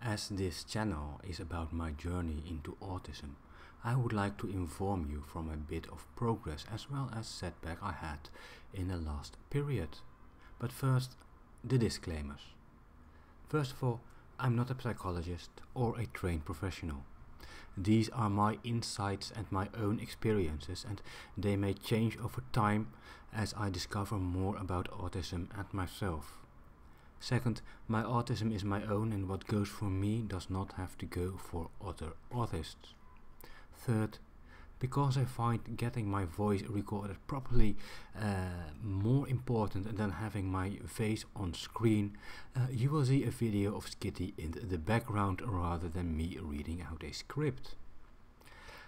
As this channel is about my journey into autism, I would like to inform you from a bit of progress as well as setback I had in the last period. But first, the disclaimers. First of all, I'm not a psychologist or a trained professional. These are my insights and my own experiences, and they may change over time as I discover more about autism and myself. Second, my autism is my own, and what goes for me does not have to go for other autists. Third, because I find getting my voice recorded properly more important than having my face on screen, you will see a video of Skitty in the background rather than me reading out a script.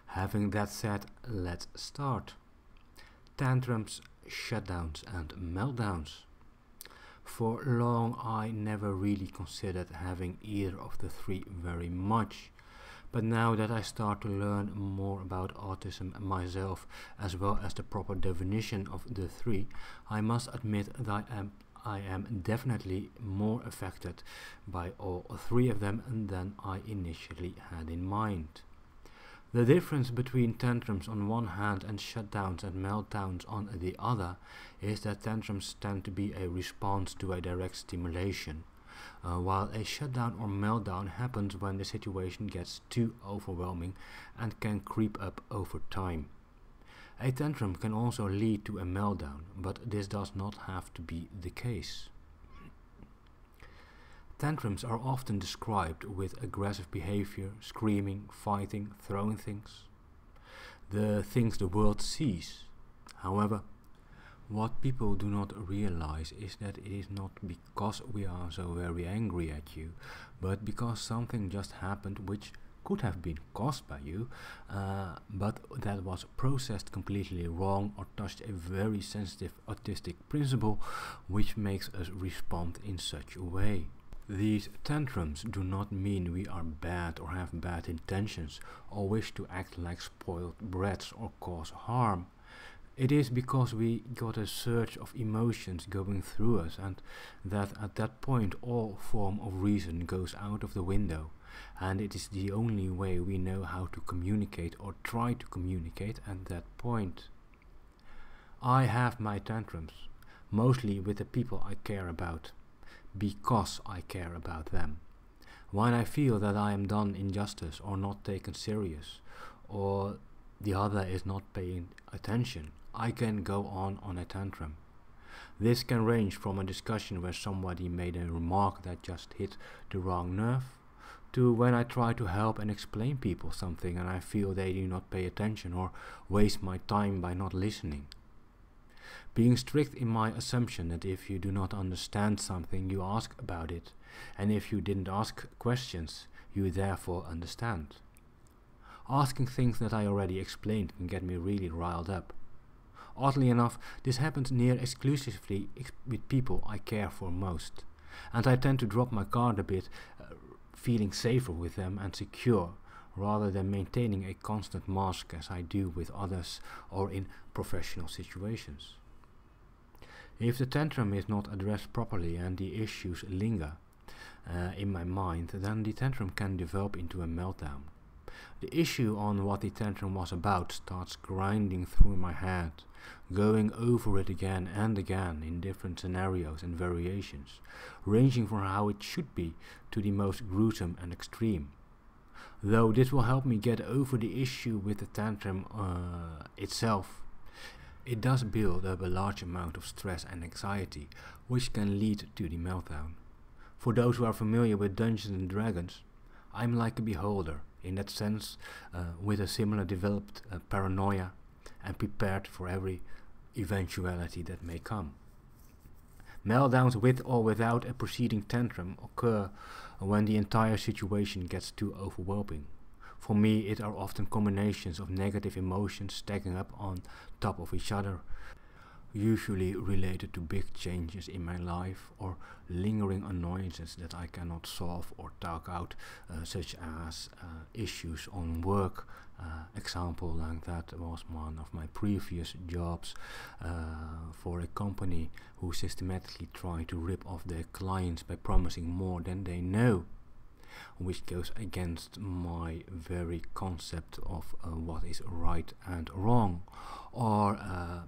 Having that said, let's start. Tantrums, shutdowns and meltdowns. For long I never really considered having either of the three very much, but now that I start to learn more about autism myself as well as the proper definition of the three, I must admit that I am definitely more affected by all three of them than I initially had in mind. The difference between tantrums on one hand and shutdowns and meltdowns on the other is that tantrums tend to be a response to a direct stimulation, while a shutdown or meltdown happens when the situation gets too overwhelming and can creep up over time. A tantrum can also lead to a meltdown, but this does not have to be the case. Tantrums are often described with aggressive behavior, screaming, fighting, throwing things. The things the world sees. However, what people do not realize is that it is not because we are so very angry at you, but because something just happened which could have been caused by you, but that was processed completely wrong or touched a very sensitive autistic principle which makes us respond in such a way. These tantrums do not mean we are bad or have bad intentions or wish to act like spoiled brats or cause harm. It is because we got a surge of emotions going through us, and that at that point all form of reason goes out of the window, and it is the only way we know how to communicate or try to communicate at that point. I have my tantrums, mostly with the people I care about, because I care about them. When I feel that I am done injustice or not taken serious, or the other is not paying attention, I can go on a tantrum. This can range from a discussion where somebody made a remark that just hit the wrong nerve, to when I try to help and explain people something and I feel they do not pay attention or waste my time by not listening. Being strict in my assumption that if you do not understand something, you ask about it, and if you didn't ask questions, you therefore understand. Asking things that I already explained can get me really riled up. Oddly enough, this happens near exclusively with people I care for most, and I tend to drop my guard a bit, feeling safer with them and secure, rather than maintaining a constant mask as I do with others or in professional situations. If the tantrum is not addressed properly and the issues linger in my mind, then the tantrum can develop into a meltdown. The issue on what the tantrum was about starts grinding through my head, going over it again and again in different scenarios and variations, ranging from how it should be to the most gruesome and extreme. Though this will help me get over the issue with the tantrum itself, it does build up a large amount of stress and anxiety, which can lead to the meltdown. For those who are familiar with Dungeons and Dragons, I'm like a beholder, in that sense, with a similar developed paranoia and prepared for every eventuality that may come. Meltdowns with or without a preceding tantrum occur when the entire situation gets too overwhelming. For me, it are often combinations of negative emotions stacking up on top of each other, usually related to big changes in my life or lingering annoyances that I cannot solve or talk out, such as issues on work. Example like that was one of my previous jobs for a company who systematically try to rip off their clients by promising more than they know. which goes against my very concept of what is right and wrong, or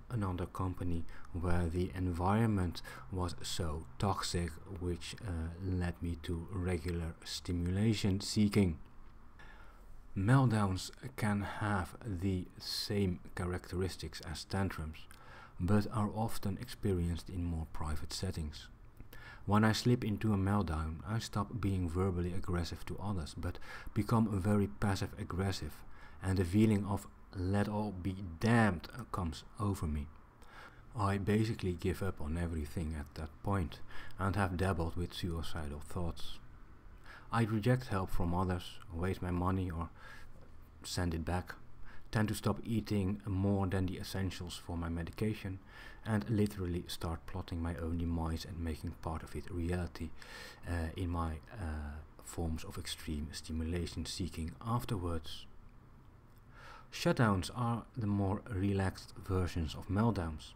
another company where the environment was so toxic, which led me to regular stimulation seeking. Meltdowns can have the same characteristics as tantrums, but are often experienced in more private settings. When I slip into a meltdown, I stop being verbally aggressive to others, but become very passive-aggressive, and the feeling of let all be damned comes over me. I basically give up on everything at that point, and have dabbled with suicidal thoughts. I reject help from others, waste my money or send it back, tend to stop eating more than the essentials for my medication, and literally start plotting my own demise and making part of it reality in my forms of extreme stimulation seeking afterwards. Shutdowns are the more relaxed versions of meltdowns.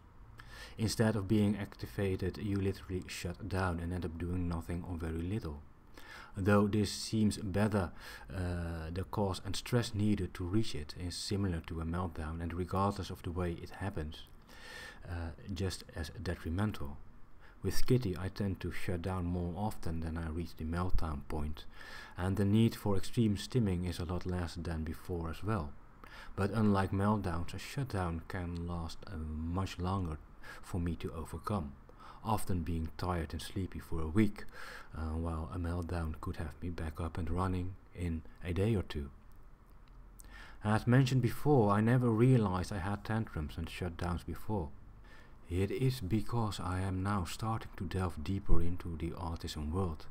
Instead of being activated, you literally shut down and end up doing nothing or very little. Though this seems better, the cause and stress needed to reach it is similar to a meltdown, and regardless of the way it happens, just as detrimental. With Kitty, I tend to shut down more often than I reach the meltdown point, and the need for extreme stimming is a lot less than before as well. But unlike meltdowns, a shutdown can last much longer for me to overcome, often being tired and sleepy for a week, while a meltdown could have me back up and running in a day or two. As mentioned before, I never realized I had tantrums and shutdowns before. It is because I am now starting to delve deeper into the autism world,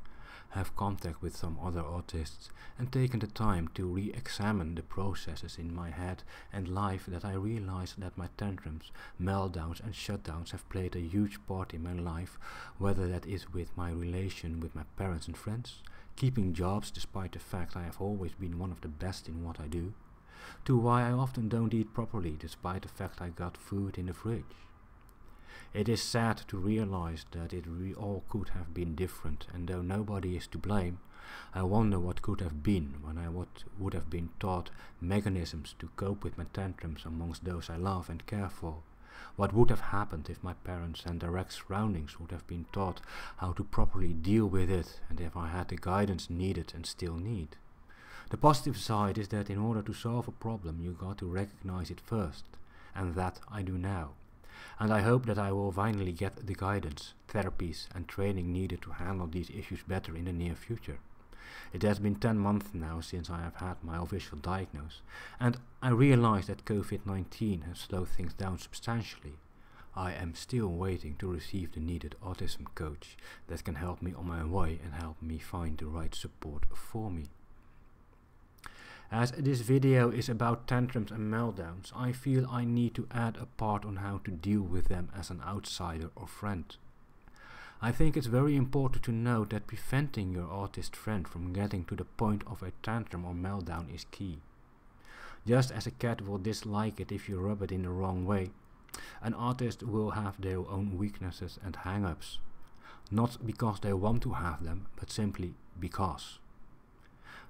have contact with some other autists, and taken the time to re-examine the processes in my head and life, that I realized that my tantrums, meltdowns and shutdowns have played a huge part in my life, whether that is with my relation with my parents and friends, keeping jobs despite the fact I have always been one of the best in what I do, to why I often don't eat properly despite the fact I got food in the fridge. It is sad to realize that it all could have been different, and though nobody is to blame, I wonder what could have been when I would have been taught mechanisms to cope with my tantrums amongst those I love and care for. What would have happened if my parents and direct surroundings would have been taught how to properly deal with it, and if I had the guidance needed and still need. The positive side is that in order to solve a problem, you got to recognize it first, and that I do now. And I hope that I will finally get the guidance, therapies and training needed to handle these issues better in the near future. It has been 10 months now since I have had my official diagnosis, and I realize that COVID-19 has slowed things down substantially. I am still waiting to receive the needed autism coach that can help me on my way and help me find the right support for me. As this video is about tantrums and meltdowns, I feel I need to add a part on how to deal with them as an outsider or friend. I think it's very important to note that preventing your autist friend from getting to the point of a tantrum or meltdown is key. Just as a cat will dislike it if you rub it in the wrong way, an autist will have their own weaknesses and hang-ups. Not because they want to have them, but simply because.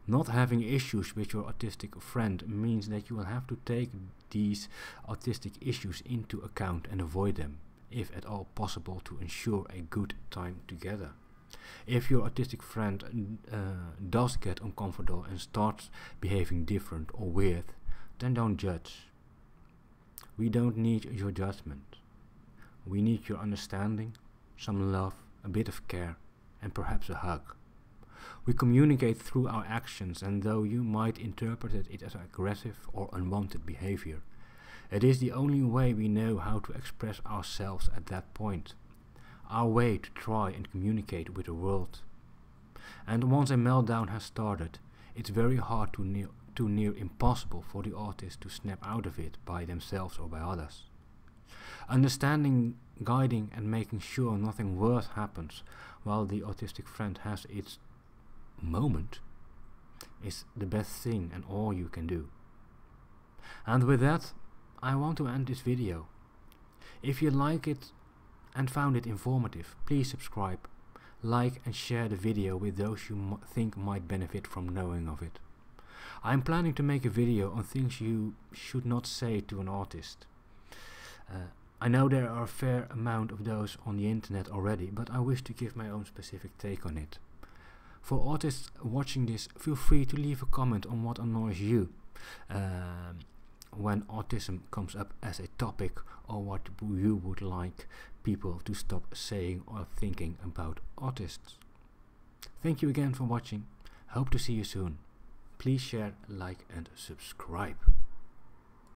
Not having issues with your autistic friend means that you will have to take these autistic issues into account and avoid them, if at all possible, to ensure a good time together. If your autistic friend does get uncomfortable and starts behaving different or weird, then don't judge. We don't need your judgment. We need your understanding, some love, a bit of care, and perhaps a hug. We communicate through our actions, and though you might interpret it as aggressive or unwanted behavior, it is the only way we know how to express ourselves at that point, our way to try and communicate with the world. And once a meltdown has started, it's very hard to near impossible for the autist to snap out of it by themselves or by others. Understanding, guiding and making sure nothing worse happens while the autistic friend has its moment is the best thing and all you can do. And with that, I want to end this video. If you like it and found it informative, please subscribe, like and share the video with those you think might benefit from knowing of it. I'm planning to make a video on things you should not say to an autist. I know there are a fair amount of those on the internet already, but I wish to give my own specific take on it. For autists watching this, feel free to leave a comment on what annoys you when autism comes up as a topic, or what you would like people to stop saying or thinking about autists. Thank you again for watching. Hope to see you soon. Please share, like and subscribe.